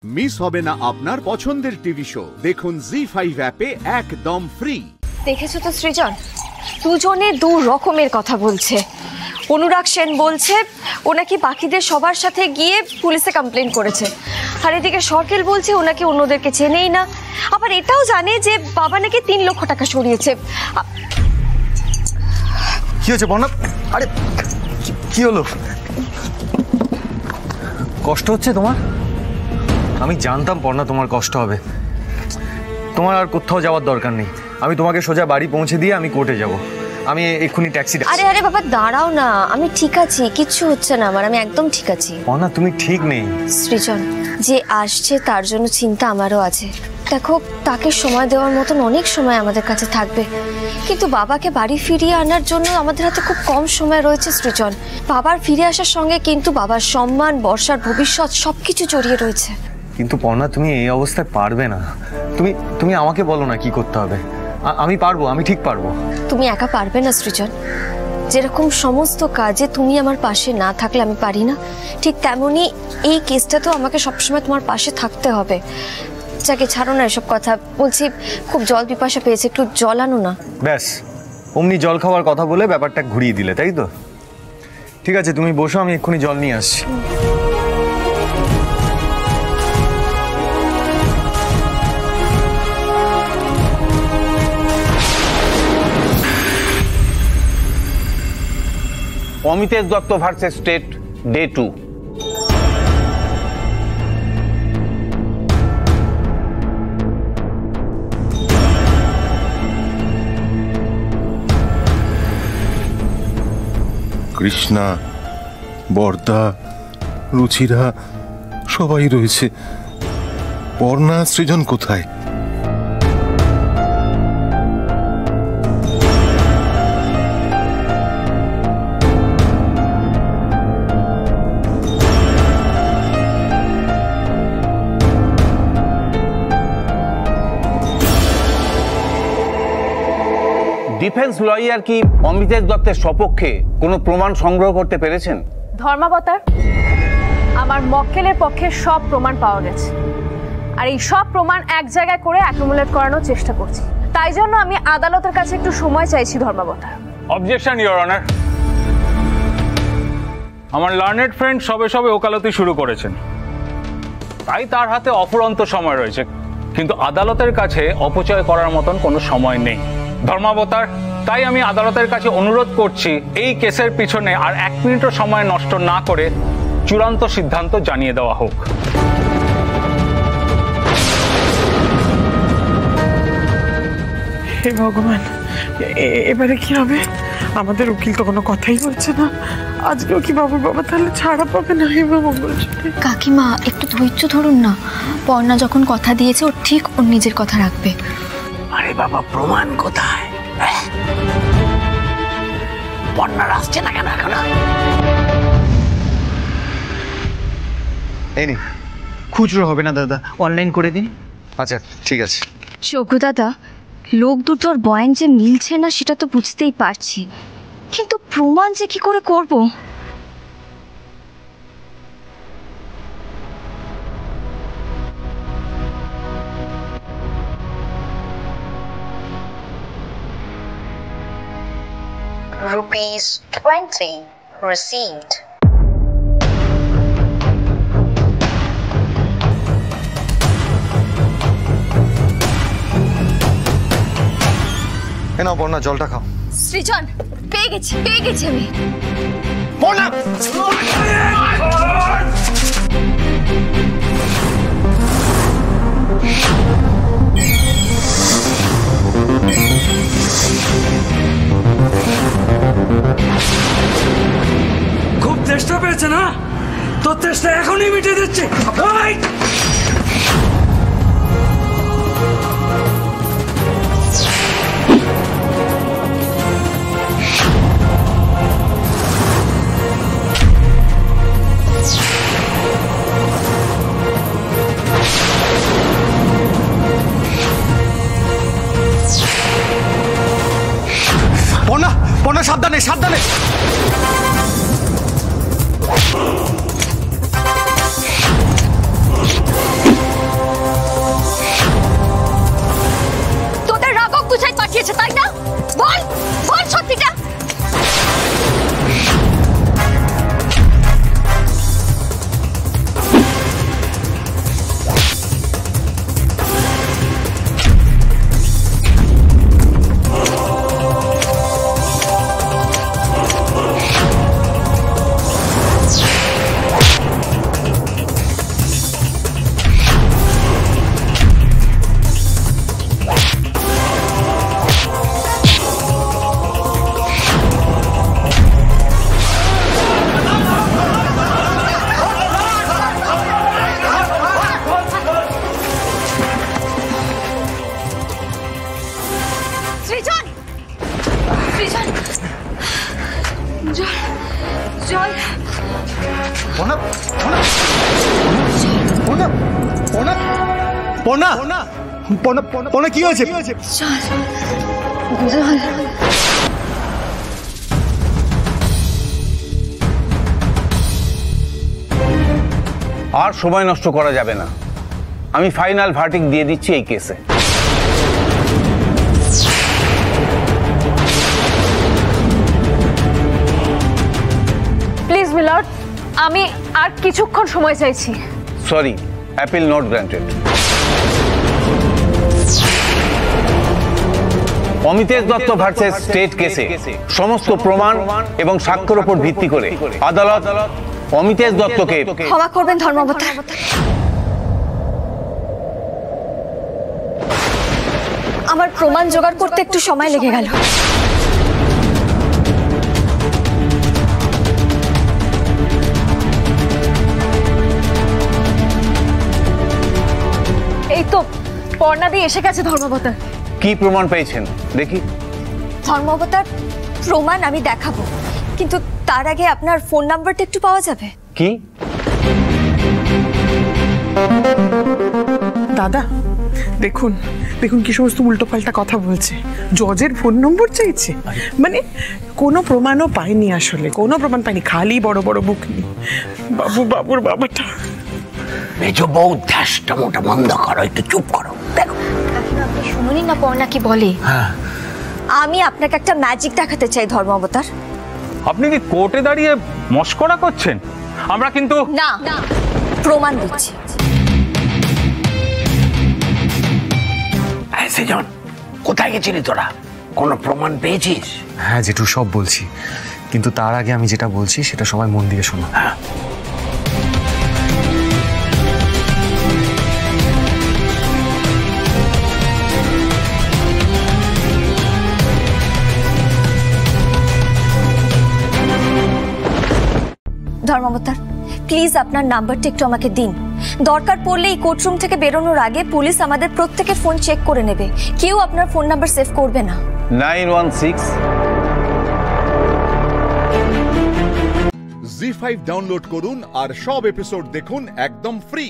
Miss হবে না আপনার পছন্দের টিভি শো। দেখুন জি5 অ্যাপে একদম ফ্রি। দেখেছো তো সৃজন, দুজনে দু রকমের কথা বলছে। অনুরাগ সেন বলছে ও নাকি বাকিদের সবার সাথে গিয়ে পুলিশে কমপ্লেন করেছে, আর এদিকে সরকেল বলছে ও নাকি অন্যদেরকে চেনেই না, আবার এটাও জানে যে বাবা নাকি 3 লক্ষ টাকা সরিয়েছে। কি হয়েছে বর্ণা? আরে কি হলো? কষ্ট হচ্ছে তোমার? আমি জানতাম বর্ণা তোমার কষ্ট হবে। তোমার আর কোথাও যাওয়ার দরকার নেই, আমি তোমাকে সোজা বাড়ি পৌঁছে দিয়ে আমি কোর্টে যাব। আমি এক্ষুনি ট্যাক্সি। আরে আরে বাবা দাঁড়াও না, আমি ঠিক আছি, কিচ্ছু হচ্ছে না আমার, আমি একদম ঠিক আছি। বর্ণা তুমি ঠিক নেই। সৃজন, যে আসছে তার জন্য চিন্তা আমারও আছে। দেখো, তাকে সময় দেওয়ার মতন অনেক সময় আমাদের কাছে থাকবে, কিন্তু বাবাকে বাড়ি ফিরিয়ে আনার জন্য আমাদের হাতে খুব কম সময় রয়েছে সৃজন। বাবার ফিরে আসার সঙ্গে কিন্তু বাবার সম্মান, বর্ষার ভবিষ্যৎ সবকিছু জড়িয়ে রয়েছে। কিন্তু বর্ণা তুমি এই অবস্থায় পারবে না। তুমি আমাকে বলো না কি করতে হবে। আমি পারবো, আমি ঠিক পারবো। তুমি একা পারবে না সৃজন। যেরকম সমস্ত কাজে তুমি আমার পাশে না থাকলে আমি পারি না, ঠিক তেমনি এই কেসটাতেও আমাকে সবসময় তোমার পাশে থাকতে হবে। যাকে ছাড়ো না এসব কথা, বলছি খুব জল পিপাসা পেয়েছে, একটু জল আনো না। ব্যাস অমনি জল খাওয়ার কথা বলে ব্যাপারটা ঘুরিয়ে দিলে, তাই তো? ঠিক আছে তুমি বসো, আমি এক্ষুনি জল নিয়ে আসছি। Amitesh Dutta versus state, day 2। Krishna, বর্দা, রুচিরা সবাই রয়েছে। বর্ণা, সৃজন কোথায়? ডিফেন্স লয়ার কি অমিতেশ দত্তের সপক্ষে কোনো প্রমাণ সংগ্রহ করতে পেরেছেন? ধর্মাবতার, আমার মক্কেলের পক্ষে সব প্রমাণ পাওয়া গেছে, আর এই সব প্রমাণ এক জায়গায় করে অ্যাকুমুলেট করানোর চেষ্টা করছি। তাই জন্য আমি আদালতের কাছে একটু সময় চাইছি ধর্মাবতার। Objection your honour. আমার লার্নেড ফ্রেন্ড সবে ওকালতি শুরু করেছেন, তাই তার হাতে অফুরন্ত সময় রয়েছে, কিন্তু আদালতের কাছে অপচয় করার মতন কোনো সময় নেই। ধর্মাবতার, তাই আমি আদালতের কাছে অনুরোধ করছি এই কেসের পিছনে আর 1 মিনিটও সময় নষ্ট না করে চূড়ান্ত সিদ্ধান্ত জানিয়ে দেওয়া হোক। হে ভগবান, এবারে কি হবে? আমাদের উকিল তো কোনো কথাই বলছে না। আজকেও কি বাবু বাবা তাহলে ছাড়া পাবে না? হে মঙ্গল। কাকিমা একটু ধৈর্য ধরুন না, পর্ণা যখন কথা দিয়েছে ও ঠিক ওর নিজের কথা রাখবে। আরে বাবা, প্রমাণ কোথায়? বন্যার আসছে না কেন এখন? এই নি। খুচরো হবে না দাদা, অনলাইন করে দিন। আচ্ছা ঠিক আছে। যোগ্য দাদা, লোক দুটোর বয়ান যে মিলছে না সেটা তো বুঝতেই পারছি, কিন্তু প্রমাণ যে কি করে করব? ₹20 received. এ নাও বর্ণা, জলটা খাও। সৃজন, পেয়ে গেছি আমি। বর্ণা! খুব চেষ্টা পেয়েছে না? তোর চেষ্টা এখনই মিটে দিচ্ছে। বর্ণা, বর্ণা সাবধানে, সাবধানে। পর্ণা পর্ণা পর্ণা কি হয়েছে? আর সময় নষ্ট করা যাবে না, আমি ফাইনাল ভার্ডিক্ট দিয়ে দিচ্ছি এই কেসে। প্লিজ মিলর্ড, আমি আর কিছুক্ষণ সময় চাইছি। Sorry, appeal not granted. Amitesh Dutta versus state কেসে সমস্ত প্রমাণ এবং সাক্ষ্যের উপর ভিত্তি করে আদালত অমিতেশ দত্তকে ক্ষমা করবেন ধর্মাবতার। আমার প্রমাণ জোগাড় করতে একটু সময় লেগে গেল। এই তো পর্ণা দিয়ে এসে গেছে ধর্মাবতার। কি প্রমাণ পেয়েছেন দেখি? ধর্মাবতার, প্রমাণ আমি দেখাবো, কিন্তু তার আগে আপনার ফোন নাম্বারটা একটু পাওয়া যাবে? কি? দাদা দেখুন দেখুন কি সমস্ত উল্টোপাল্টা কথা বলছে। জজের ফোন নম্বর চাইছে, মানে কোনো প্রমাণও পাইনি, আসলে কোনো প্রমাণ পাইনি, খালি বড় বড় বুক নি। বাবুর বাবাটা। মেজো বউ ধ্যাসটা মোটা বন্ধ করো, একটু চুপ করো। দেখো আপনি শুনুনি না পর্ণা কি বলে। আমি আপনাকে একটা ম্যাজিক দেখাতে চাই ধর্মাবতার। আপনি কি কোর্টে দাঁড়িয়ে মস্করা করছেন? আমরা কিন্তু না, প্রমাণ দিচ্ছি। সেজন, কোথায় গেছিলি তোরা? কোনো প্রমাণ পেয়েছিস? হ্যাঁ জেঠু, সব বলছি, কিন্তু তার আগে আমি যেটা বলছি সেটা সবাই মন দিয়ে শোনো। ধর্মাবতার, প্লিজ আপনার নাম্বারটা একটু আমাকে দিন। দরকার পড়লে এই কোর্টরুম থেকে বেরোনোর আগে পুলিশ আমাদের প্রত্যেকের ফোন চেক করে নেবে, কেউ আপনার ফোন নাম্বার সেভ করবে না। 916। জি5 ডাউনলোড করুন আর সব এপিসোড দেখুন একদম ফ্রি।